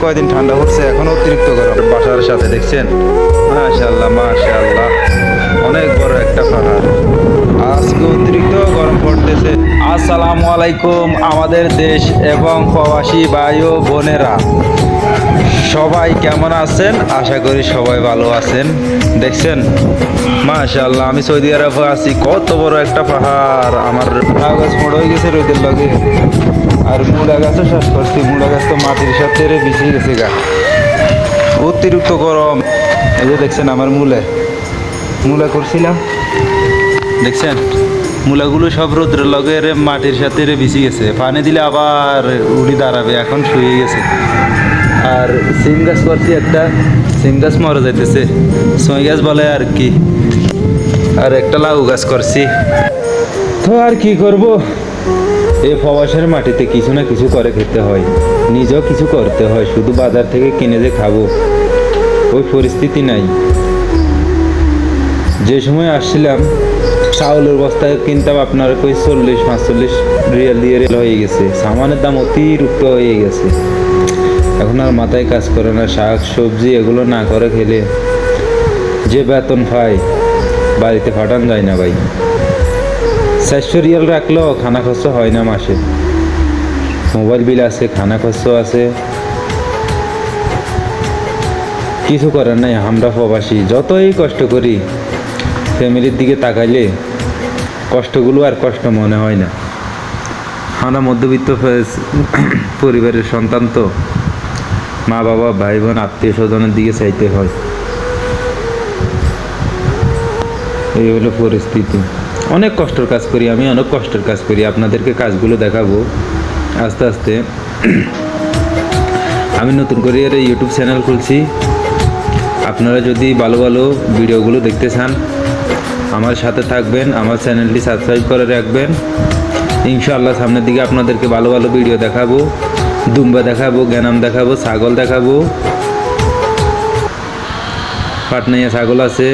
কয়দিন ঠান্ডা পড়ছে, এখন অতিরিক্ত গরম। বাসার সাথে দেখছেন, মাশাআল্লাহ মাশাআল্লাহ, অনেক বড় একটা পাহাড়। আজকে অতিরিক্ত গরম পড়তেছে। আসসালামু আলাইকুম আমাদের দেশ এবং প্রবাসী ভাই ও বোনেরা, সবাই কেমন আছেন? আশা করি সবাই ভালো আছেন। দেখছেন মাশাআল্লাহ, আমি সৌদি আরবে আছি। কত বড় একটা পাহাড়। আমার লাউ গাছ মোড় হয়ে গেছে রোদের লগে, আর মূলা গাছও শেষ করছি। মূলা গাছ তো মাটির সাথে বিছিয়ে গেছে গা, অতিরিক্ত গরম। এই যে দেখছেন আমার মূলা করছিলাম, দেখছেন মূলাগুলো সব রোদ্রের লগে মাটির সাথে বিছিয়ে গেছে। পানি দিলে আবার উড়ি দাঁড়াবে, এখন শুয়ে গেছে। আর সিম গাছ করছি একটা, সিম গাছ মরে যাইতেছে, ছই গাছ বলে আর কি। আর একটা লাউ গাছ করছি। তো আর কি করব, এই প্রবাসের মাটিতে কিছু না কিছু করে খেতে হয়, নিজেও কিছু করতে হয়। শুধু বাজার থেকে কিনে যে খাবো ওই পরিস্থিতি নাই। যে সময় আসছিলাম চাউলের বস্তায় কিনতাম আপনার কই 40-45 রিয়াল দিয়ে হয়ে গেছে। সামানের দাম অতিরিক্ত হয়ে গেছে। এখন আর মাথায় কাজ করে না। শাক সবজি এগুলো না করে খেলে যে বেতন পাই বাড়িতে পাঠান যায় না ভাই। 400 রিয়াল রাখলেও খানা খরচ হয় না মাসে। মোবাইল বিল আছে, খানা খরচ আছে, কিছু করার নাই। আমরা প্রবাসী যতই কষ্ট করি, ফ্যামিলির দিকে তাকাইলে কষ্টগুলো আর কষ্ট মনে হয় না। আমরা মধ্যবিত্ত পরিবারের সন্তান, তো মা বাবা ভাই বোন আত্মীয় স্বজনের দিকে চাইতে হয়। এই হলো পরিস্থিতি। অনেক কষ্টের কাজ করি আমি, অনেক কষ্টের কাজ করি। আপনাদেরকে কাজগুলো দেখাবো আস্তে আস্তে। আমি নতুন করে ইউটিউব চ্যানেল খুলছি। আপনারা যদি ভালো ভালো ভিডিওগুলো দেখতে চান আমার সাথে থাকবেন, আমার চ্যানেলটি সাবস্ক্রাইব করে রাখবেন। ইনশাআল্লাহ সামনের দিকে আপনাদেরকে ভালো ভালো ভিডিও দেখাবো। দুম্বা দেখাবো, গ্যানাম দেখাবো, ছাগল দেখাবো। পাটনাইয়া ছাগল আছে,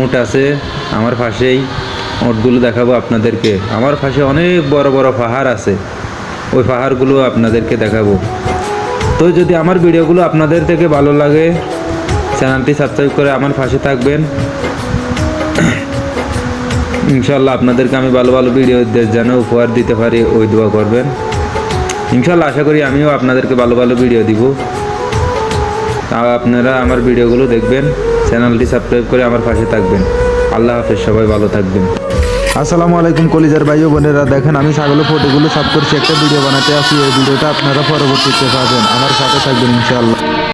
উট আছে আমার পাশেই। উটগুলো দেখাবো আপনাদেরকে। আমার পাশে অনেক বড় বড় পাহাড় আছে, ওই পাহাড়গুলো আপনাদেরকে দেখাবো। তো যদি আমার ভিডিওগুলো আপনাদের থেকে ভালো লাগে, চ্যানেলটি সাবস্ক্রাইব করে আমার পাশে থাকবেন। ইনশাল্লাহ আপনাদেরকে আমি ভালো ভালো ভিডিও যেন উপহার দিতে পারি ওই দোয়া করবেন। ইনশাল্লাহ আশা করি আমিও আপনাদেরকে ভালো ভালো ভিডিও দিব। তাও আপনারা আমার ভিডিওগুলো দেখবেন, চ্যানেলটি সাবস্ক্রাইব করে আমার পাশে থাকবেন। আল্লাহ হাফেজ, সবাই ভালো থাকবেন। আসসালামু আলাইকুম কলিজার ভাই ও বোনেরা, দেখেন আমি ছাগলের ফটোগুলো সাফ করছি, একটা ভিডিও বানাতে আসি। এই ভিডিওটা আপনারা পরবর্তীতে পাবেন, আমার সাথে থাকবেন ইনশাআল্লাহ।